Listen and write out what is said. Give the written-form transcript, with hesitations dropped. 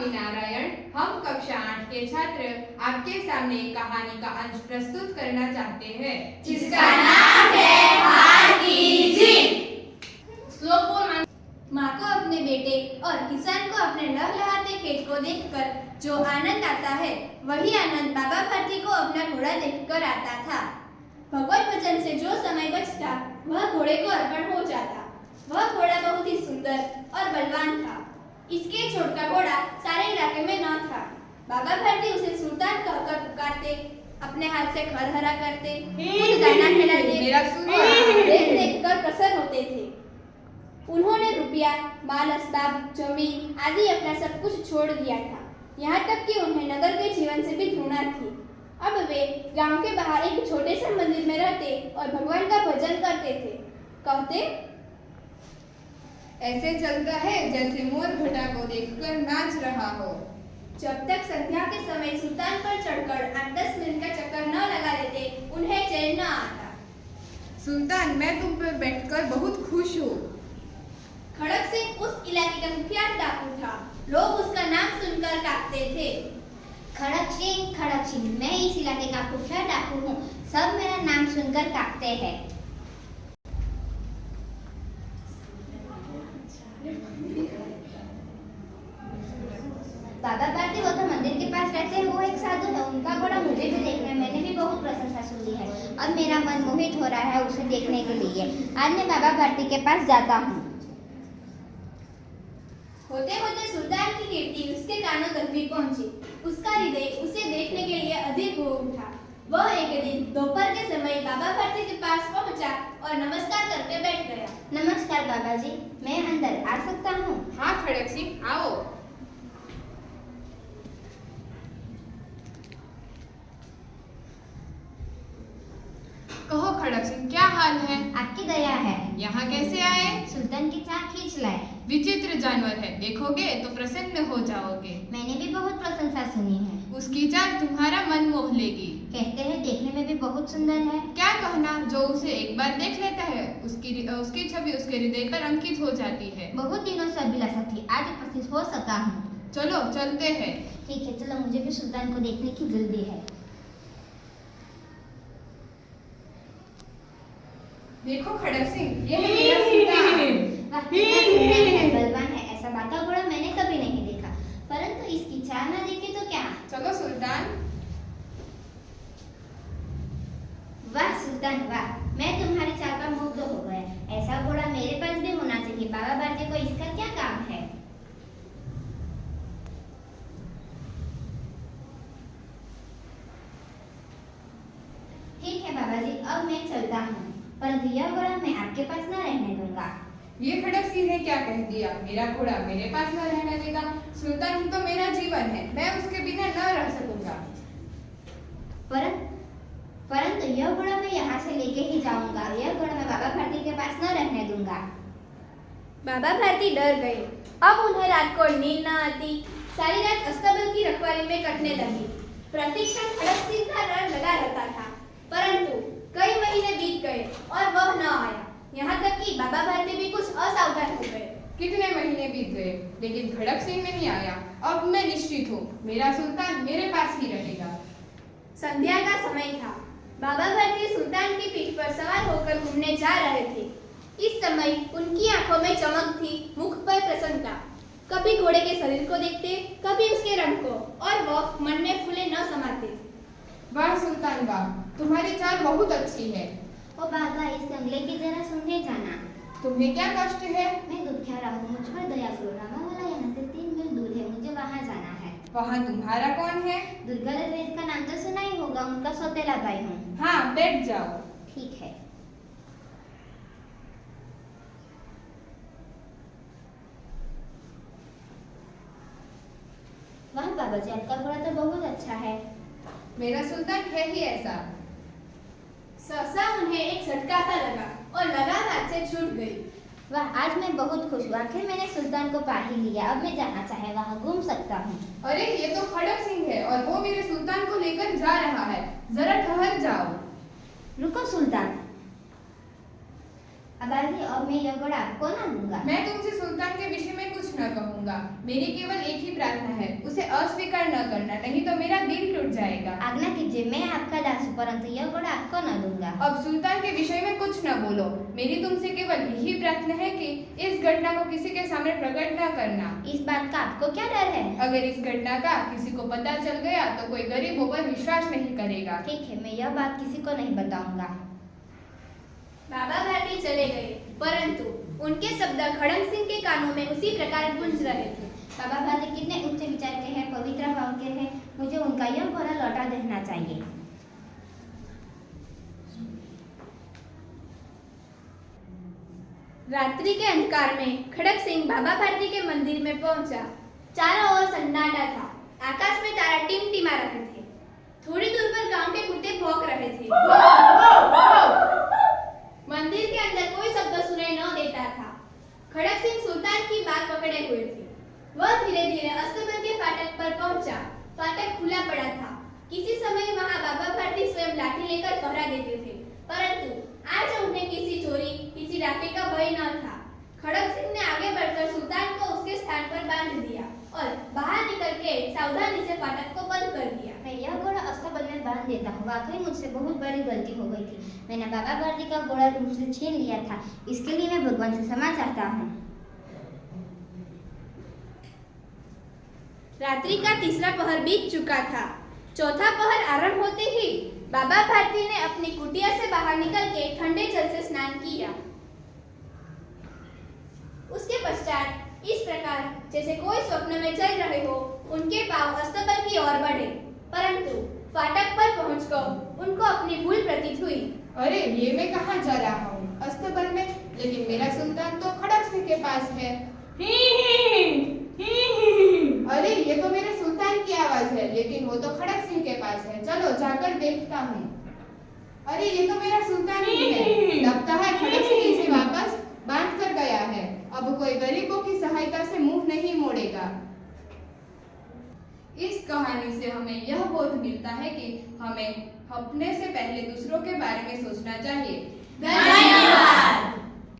स्वामीनारायण। हम कक्षा 8 के छात्र आपके सामने एक कहानी का अंश प्रस्तुत करना चाहते हैं, जिसका नाम है हार की जीत। श्लोक बोल। माँ को अपने बेटे और किसान को अपने लहलहाते खेत को देखकर जो आनंद आता है, वही आनंद बाबा भारती को अपना घोड़ा देखकर आता था। भगवत भजन से जो समय बचता, वह घोड़े को अर्पण हो जाता। वह घोड़ा बहुत ही सुंदर और बलवान था। इसके छोटा घोड़ा सारे इलाके में न था। बाबा भारती उसे सुल्तान कहकर पुकारते, अपने हाथ से घर हरा करते, खुद दाना खिलाते, देख कर प्रसन्न होते थे। उन्होंने रुपया, माल असबाब, जमीन आदि अपना सब कुछ छोड़ दिया था। यहाँ तक कि उन्हें नगर के जीवन से भी घृणा थी। अब वे गांव के बाहर एक छोटे से मंदिर में रहते और भगवान का भजन करते थे। कहते, ऐसे चलता है जैसे मोर घटा को देखकर नाच रहा हो। जब तक संध्या के समय सुल्तान पर चढ़कर 8-10 मिनट का चक्कर न लगा लेते, उन्हें चैन न आता। सुल्तान, मैं तुम पर बैठकर बहुत खुश हूँ। खड़क सिंह उस इलाके का मुखिया डाकू था। लोग उसका नाम सुनकर कांपते थे। खड़क सिंह, मैं इस इलाके का कुख्यात डाकू हूँ। सब मेरा नाम सुनकर कांपते हैं। बाबा भारती वो तो मंदिर के पास रहते हैं, वो एक साधु है। उनका घोड़ा मुझे भी देखना है। मैंने भी बहुत प्रशंसा सुनी है। अब मेरा मन मोहित हो रहा है उसे देखने के लिए। आज मैं बाबा भारती के पास जाता हूँ। होते होते सुल्तान की कीर्ति उसके कानों तक भी पहुंची। उसका हृदय उसे देखने के लिए अधिक हो उठा। वह एक दिन दोपहर के समय बाबा भारती के पास पहुंचा और नमस्कार करके बैठ गया। नमस्कार बाबा जी, मैं अंदर आ सकता हूँ? हाँ खड़क सिंह, आओ। कहो खड़क सिंह, क्या हाल है? आपकी दया है। यहाँ कैसे आए? सुल्तान की चाह खींच लाए। विचित्र जानवर है, देखोगे तो प्रसन्न हो जाओगे। मैंने भी बहुत प्रशंसा सुनी है। उसकी चाल तुम्हारा मन मोह लेगी। कहते हैं देखने में भी बहुत सुंदर है। क्या कहना, जो उसे एक बार देख लेता है उसकी छवि उसके हृदय पर अंकित हो जाती है। बहुत दिनों से अभिलाषा थी, आज उपस्थित हो सका हूँ। चलो चलते हैं। ठीक है, चलो, मुझे भी सुल्तान को देखने की जल्दी है। देखो खड़क सिंह, ये है मेरा सुल्तान। बलवान है, ऐसा बाका घोड़ा मैंने कभी नहीं देखा। परंतु इसकी चाल न देखे तो क्या। चलो सुल्तान। वाह सुल्तान वाह, मैं तुम्हारी चाल पर मुग्ध हो गया। ऐसा घोड़ा मेरे पास भी होना चाहिए। बाबा भारती को इसका क्या काम है? ठीक है बाबा जी, अब मैं चलता हूँ। परंतु यह घोड़ा मैं आपके पास न रहने दूंगा। ये खड़क सिंह ने क्या कह दिया? मेरा घोड़ा मेरे पास न रहने देगा? सुल्तान तो मेरा जीवन है, मैं उसके बिना न रह सकूंगा। परंतु यह घोड़ा मैं यहाँ से लेके ही जाऊंगा। यह घोड़ा मैं बाबा भारती के पास न रहने दूंगा। बाबा भारती डर गए। अब उन्हें रात को नींद न आती। सारी रात अस्तबल की रखवाली में कटने लगी। प्रतिक्षण खड़क सिंह का डर लगा रहता था। परंतु कई महीने बीत गए और वह न आया। यहाँ तक कि बाबा भारती भी कुछ असावधान हो गए। कितने महीने बीत गए, लेकिन खड़क सिंह नहीं आया। अब मैं निश्चित हूँ, मेरा सुल्तान मेरे पास ही रहेगा। संध्या का समय था। बाबा भारती सुल्तान की पीठ पर सवार होकर घूमने जा रहे थे। इस समय उनकी आंखों में चमक थी, मुख पर प्रसन्नता। कभी घोड़े के शरीर को देखते, कभी उसके रंग को, और वह मन में फूले न समाते। वाह सुल्तान वाह, तुम्हारी चाल बहुत अच्छी है। ओ बाबा, इस जंगले की जरा सुनने जाना। तुम्हें क्या कष्ट है? मैं दुखियारा हूँ, मुझ पर दया करो। रामावाला यहाँ से 3 मील दूर है, मुझे वहाँ जाना है। वहाँ तुम्हारा कौन है? दुर्गाधर वैद्य का नाम तो सुना ही होगा, उनका सौतेला भाई हूँ। हाँ, बैठ जाओ। ठीक है। वाह बाबा जी, आपका घोड़ा तो बहुत अच्छा है। मेरा सुल्तान है ही ऐसा। सहसा उन्हें एक झटका सा लगा और लगाम हाथ से छूट गई। वाह, आज मैं बहुत खुश हूँ। आखिर मैंने सुल्तान को पा ही लिया। अब मैं जहाँ चाहे वहाँ घूम सकता हूँ। अरे ये तो खड़क सिंह है और वो मेरे सुल्तान को लेकर जा रहा है। जरा ठहर जाओ। रुको सुल्तान। अबाजी, अब मैं यह घोड़ा आपको ना दूंगा। मैं तुमसे सुल्तान के विषय में कुछ न कहूंगा। मेरी केवल एक ही प्रार्थना है, जाएगा। आज्ञा कीजिए, मैं आपका दास हूं, परंतु यह घोड़ा आपको न दूंगा। अब सुल्तान के विषय में कुछ न बोलो। मेरी तुमसे केवल यही प्रार्थना है कि इस घटना को किसी के सामने प्रकट न करना। इस बात का आपको क्या डर है? अगर इस घटना का किसी को पता चल गया तो कोई गरीबों पर विश्वास नहीं करेगा। ठीक है, मैं यह बात किसी को नहीं बताऊंगा। बाबा भारती चले गए, परंतु उनके शब्द खड़क सिंह के कानों में उसी प्रकार गूंज रहे थे। बाबा भारती कितने उच्च विचार के हैं, पवित्र भाव के हैं। मुझे उनका यह घोड़ा लौटा देना चाहिए। रात्रि के अंधकार में खड़क सिंह बाबा भारती के मंदिर में पहुंचा। चारों ओर सन्नाटा था। आकाश में तारा टिमटिमा रहे थे। थोड़ी दूर पर गांव के कुत्ते भौंक रहे थे। मंदिर के अंदर कोई शब्द सुनाई न देता था। खड़क सिंह सुल्तान की बात पकड़े हुए थे। वह धीरे धीरे अस्तबल के फाटक पर पहुंचा। फाटक खुला पड़ा था। किसी समय वहां बाबा भारती स्वयं लाठी लेकर पहरा देते थे, परंतु आज उन्हें किसी चोरी, किसी डाके का भय न था। खड़क सिंह ने आगे बढ़कर सुल्तान को उसके स्थान पर बांध दिया और बाहर निकल के सावधानी से फाटक को बंद कर दिया। मैं यह घोड़ा अस्तबल में बांध देता हूँ। वाकई मुझसे बहुत बड़ी गलती हो गई थी। मैंने बाबा भारती का घोड़ा मुझसे छीन लिया था। इसके लिए मैं भगवान से क्षमा चाहता हूँ। रात्रि का तीसरा पहर बीत चुका था। चौथा पहर आरंभ होते ही बाबा भारती ने अपनी कुटिया से बाहर निकल के ठंडे जल से स्नान किया। उसके पश्चात इस प्रकार जैसे कोई स्वप्न में चल रहे हो, उनके पांव अस्तबल की ओर बढ़े, परंतु फाटक पर पहुंचकर उनको अपनी भूल प्रतीत हुई। अरे ये मैं कहाँ जा रहा हूँ? अस्तबल में? लेकिन मेरा सुल्तान तो खड़क सिंह के पास है। अरे ये तो मेरे सुल्तान की आवाज है, लेकिन वो तो खड़क सिंह के पास है। चलो जाकर देखता हूँ। अरे ये तो मेरा सुल्तान ही है। लगता है खड़क सिंह इसे वापस बांध कर गया है। अब कोई गरीबों की सहायता से मुंह नहीं मोड़ेगा। इस कहानी से हमें यह बोध मिलता है कि हमें अपने से पहले दूसरों के बारे में सोचना चाहिए। धन्यवाद।